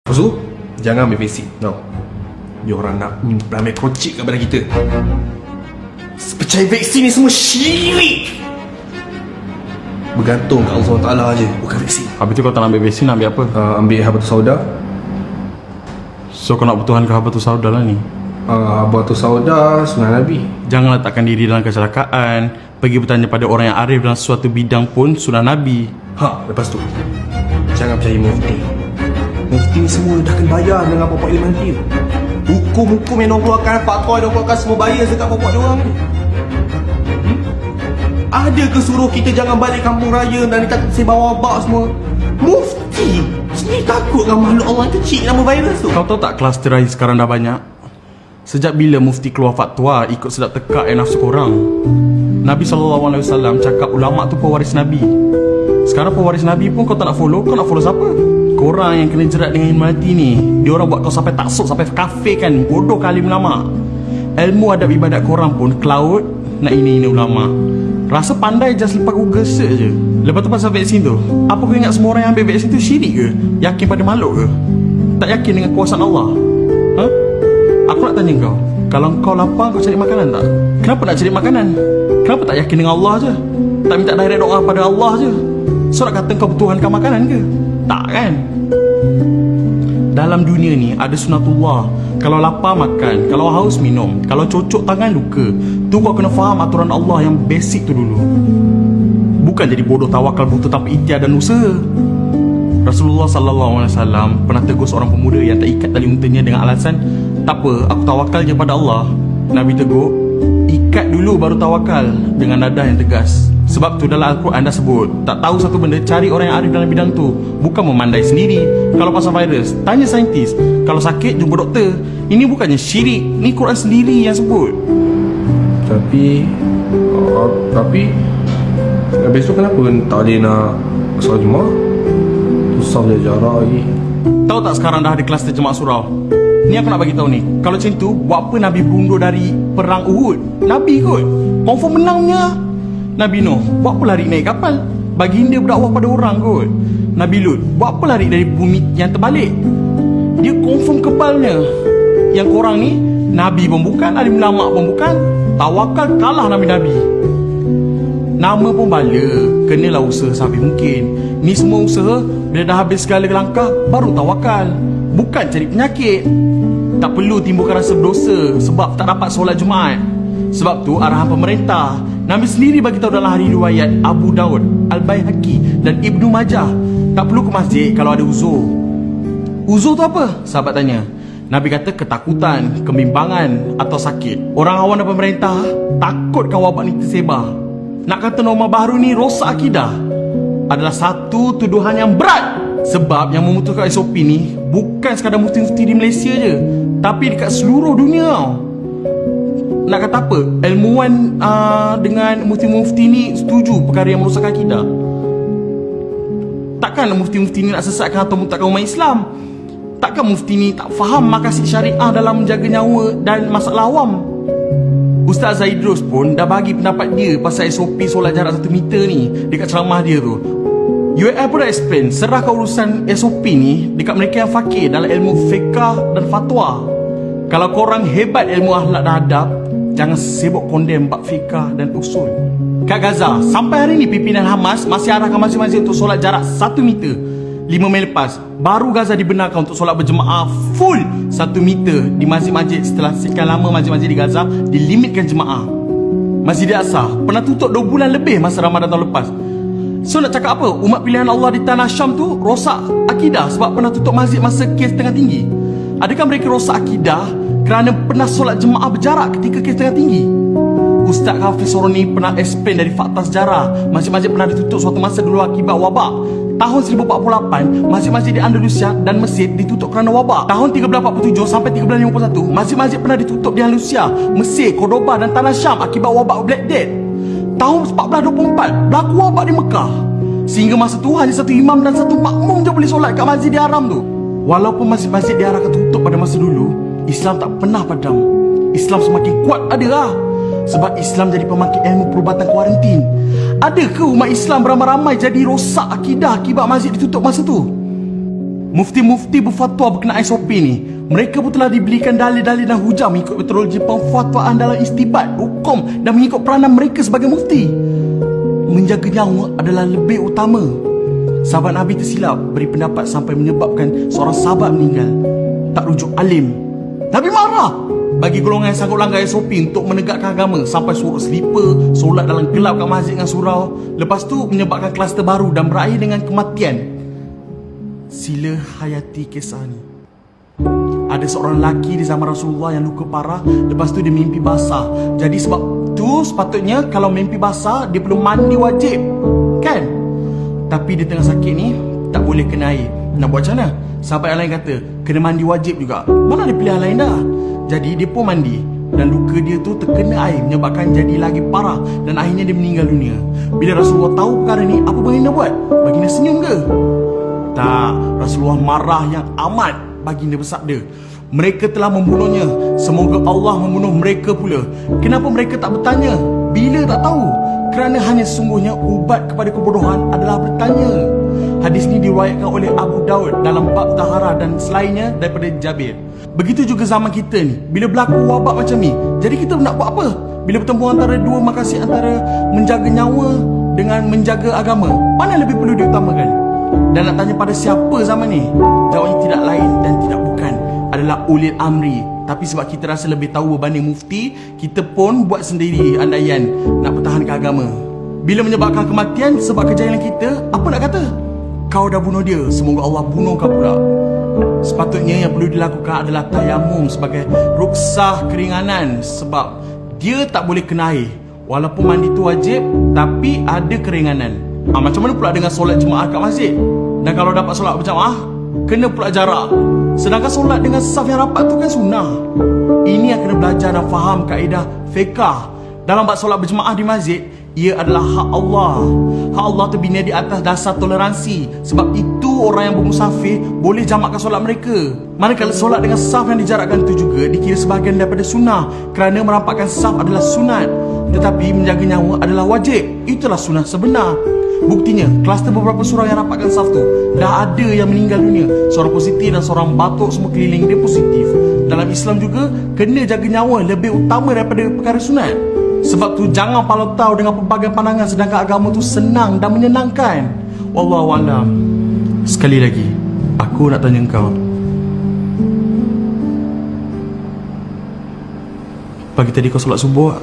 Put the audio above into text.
Lepas tu, jangan ambil vaksin. No. Dia orang nak ambil krocik kat badan kita. Percaya vaksin ni semua syirik. Bergantung kat Allah Ta'ala je, bukan vaksin. Habis tu kau tak nak ambil vaksin, nak ambil apa? Ambil habatus sauda. So kau nak bertuhan ke habatus sauda lah ni? Habatus sauda sunnah Nabi. Jangan letakkan diri dalam kecelakaan. Pergi bertanya pada orang yang arif dalam suatu bidang pun sunnah Nabi. Lepas tu, jangan percaya mufti. Mufti ni semua dah kena bayar dengan pokok ilmu dia. Hukum-hukum yang diorang keluarkan, fatwa yang diorang keluarkan, semua bayar dekat pokok diorang ni. Ada ke suruh kita jangan balik kampung raya dan dia takut sebar wabak semua? Mufti sendiri takut dengan makhluk Allah yang kecil nama virus tu. Kau tahu tak clusterized sekarang dah banyak? Sejak bila mufti keluar fatwa ikut sedap tekak yang nafsu korang? Nabi SAW cakap ulama' tu pewaris Nabi. Sekarang pewaris Nabi pun kau tak nak follow. Kau nak follow siapa? Korang yang kena jerat dengan ilmu hati ni, dia orang buat kau sampai taksub, sampai kafir kan. Bodoh kali ulama'. Ilmu adab ibadat korang pun cloud nak ini ulama'. Rasa pandai just lepas Google search je. Lepas tu pasal vaksin tu, apa kau ingat semua orang yang ambil vaksin tu syirik ke? Yakin pada makhluk ke? Tak yakin dengan kuasaan Allah? Aku nak tanya kau, kalau kau lapar kau cari makanan tak? Kenapa nak cari makanan? Kenapa tak yakin dengan Allah je? Tak minta direct doa pada Allah je? So nak kata kau bertuhankan makanan ke? Tak kan? Dalam dunia ni ada sunatullah. Kalau lapar makan, kalau haus minum, kalau cocok tangan luka. Tu kau kena faham aturan Allah yang basic tu dulu. Bukan jadi bodoh tawakal butuh tanpa ikhtiar dan usaha. Rasulullah SAW pernah tegur seorang pemuda yang tak ikat tali untanya dengan alasan, tak apa, aku tawakal je pada Allah. Nabi tegur, ikat dulu baru tawakal, dengan nada yang tegas. Sebab tu dalam Al-Quran dah sebut, tak tahu satu benda, cari orang yang arif dalam bidang tu. Bukan memandai sendiri. Kalau pasal virus, tanya saintis. Kalau sakit, jumpa doktor. Ini bukannya syirik, ni Quran sendiri yang sebut. Tapi besok kenapa tak boleh nak solat Jumaat? Susah je jarak lagi. Tahu tak sekarang dah ada kluster jemaah surau? Ni aku nak bagi tahu ni. Kalau macam tu, buat apa Nabi berundur dari perang Uhud? Nabi kot, confirm menangnya. Nabi Nuh, buat apa lari naik kapal? Baginda berdakwah pada orang kot. Nabi Lut, buat apa lari dari bumi yang terbalik? Dia confirm kebalnya. Yang korang ni, Nabi pun bukan, alim ulama pun bukan. Tawakal kalah Nabi-Nabi. Nama pun bala, kenalah usaha sampai mungkin. Ni semua usaha, bila dah habis segala langkah, baru tawakal. Bukan cari penyakit. Tak perlu timbulkan rasa berdosa sebab tak dapat solat Jumaat. Sebab tu arahan pemerintah. Nabi sendiri bagi tahu dalam hari riwayat Abu Daud, Al-Baihaqi dan Ibnu Majah, tak perlu ke masjid kalau ada uzur. Uzur tu apa? Sahabat tanya. Nabi kata ketakutan, kebimbangan atau sakit. Orang awam dan pemerintah takutkan wabak ni tersebar. Nak kata norma baru ni rosak akidah adalah satu tuduhan yang berat. Sebab yang memutuskan SOP ni bukan sekadar mufti-mufti di Malaysia je, tapi dekat seluruh dunia. Nak kata apa? Ilmuwan dengan mufti-mufti ni setuju perkara yang merosakkan akidah. Takkan mufti-mufti ni nak sesatkan atau mutakkan umat Islam. Takkan mufti ni tak faham maqasid syariah dalam menjaga nyawa dan masalah awam. Ustaz Zaidrus pun dah bagi pendapat dia pasal SOP solat jarak 1 meter ni dekat ceramah dia tu. UAL pun dah explain, serahkan urusan SOP ni dekat mereka yang fakir dalam ilmu fiqah dan fatwa. Kalau korang hebat ilmu akhlak dan adab, jangan sibuk kondem bab fiqah dan usul. Kat Gaza, sampai hari ni pimpinan Hamas masih arahkan masing-masing untuk solat jarak 1 meter. 5 Mei lepas, baru Gaza dibenarkan untuk solat berjemaah full 1 meter di masjid-masjid setelah sekian lama masjid-masjid di Gaza dilimitkan jemaah. Masjid Al-Aqsa pernah tutup 2 bulan lebih masa Ramadan tahun lepas. So nak cakap apa? Umat pilihan Allah di Tanah Syam tu rosak akidah sebab pernah tutup masjid masa kes tengah tinggi. Adakah mereka rosak akidah kerana pernah solat jemaah berjarak ketika kes tengah tinggi? Ustaz Hafiz Soroni pernah explain dari fakta sejarah. Masjid-masjid pernah ditutup suatu masa dulu akibat wabak. Tahun 1048, masjid-masjid di Andalusia dan Mesir ditutup kerana wabak. Tahun 1347 sampai 1351, masjid-masjid pernah ditutup di Andalusia, Mesir, Cordoba dan Tanah Syam akibat wabak Black Death. Tahun 1424, berlaku wabak di Mekah. Sehingga masa tu hanya satu imam dan satu makmum je boleh solat kat Masjidil Haram tu. Walaupun masjid-masjid diarahkan tutup pada masa dulu, Islam tak pernah padam. Islam semakin kuat ada lah. Sebab Islam jadi pemangkit ilmu perubatan kuarantin. Ada ke umat Islam beramai-ramai jadi rosak akidah akibat masjid ditutup masa tu? Mufti-mufti berfatwa berkenaan SOP ni, mereka pun telah diberikan dalil-dalil dan hujah mengikut metodologi pemfatwaan dalam istibat, hukum dan mengikut peranan mereka sebagai mufti. Menjaga nyawa adalah lebih utama. Sahabat Nabi tersilap beri pendapat sampai menyebabkan seorang sahabat meninggal. Tak rujuk alim. Nabi marah bagi golongan yang sanggup langgar SOP untuk menegakkan agama sampai suruh slipper, solat dalam gelap kat masjid dengan surau. Lepas tu menyebabkan kluster baru dan berakhir dengan kematian. Sila hayati kisah ni. Ada seorang lelaki di zaman Rasulullah yang luka parah. Lepas tu dia mimpi basah. Jadi sebab tu sepatutnya kalau mimpi basah dia perlu mandi wajib, kan? Tapi dia tengah sakit ni tak boleh kena air. Nak buat macam mana? Sahabat yang lain kata kena mandi wajib juga. Mana ada pilihan lain dah. Jadi dia pun mandi dan luka dia tu terkena air menyebabkan jadi lagi parah dan akhirnya dia meninggal dunia. Bila Rasulullah tahu perkara ni, apa baginda buat? Baginda senyum ke? Tak, Rasulullah marah yang amat. Baginda bersabda, mereka telah membunuhnya, semoga Allah membunuh mereka pula. Kenapa mereka tak bertanya? Bila tak tahu? Kerana hanya sesungguhnya ubat kepada kebodohan adalah bertanya. Hadis ni diriwayatkan oleh Abu Daud dalam bab taharah dan selainnya daripada Jabir. Begitu juga zaman kita ni, bila berlaku wabak macam ni, jadi kita nak buat apa? Bila bertemu antara dua makasih antara menjaga nyawa dengan menjaga agama, mana lebih perlu diutamakan? Dan nak tanya pada siapa zaman ni? Jawabnya tidak lain dan tidak bukan adalah ulil amri. Tapi sebab kita rasa lebih tahu berbanding mufti, kita pun buat sendiri andaian nak pertahankan agama. Bila menyebabkan kematian sebab kejahilan kita, apa nak kata? Kau dah bunuh dia, semoga Allah bunuh kau pula. Sepatutnya yang perlu dilakukan adalah tayamum sebagai ruksah keringanan. Sebab dia tak boleh kena air. Walaupun mandi tu wajib, tapi ada keringanan. Macam mana pula dengan solat jemaah kat masjid? Dan kalau dapat solat berjamaah, kena pula jarak. Sedangkan solat dengan saf yang rapat tu kan sunnah. Ini yang kena belajar dan faham kaedah fiqah. Dalam bab solat berjemaah di masjid, ia adalah hak Allah. Hak Allah terbina di atas dasar toleransi. Sebab itu orang yang bermusafir boleh jamakkan solat mereka. Manakala solat dengan saf yang dijarakkan itu juga dikira sebahagian daripada sunnah, kerana merampakkan saf adalah sunat. Tetapi menjaga nyawa adalah wajib. Itulah sunnah sebenar. Buktinya, kluster beberapa surau yang rapatkan saf tu, dah ada yang meninggal dunia. Seorang positif dan seorang batuk semua keliling dia positif. Dalam Islam juga, kena jaga nyawa lebih utama daripada perkara sunat. Sebab tu jangan palau tahu dengan pelbagai pandangan, sedangkan agama tu senang dan menyenangkan. Wallahualam. Sekali lagi, aku nak tanya engkau, pagi tadi kau solat subuh tak?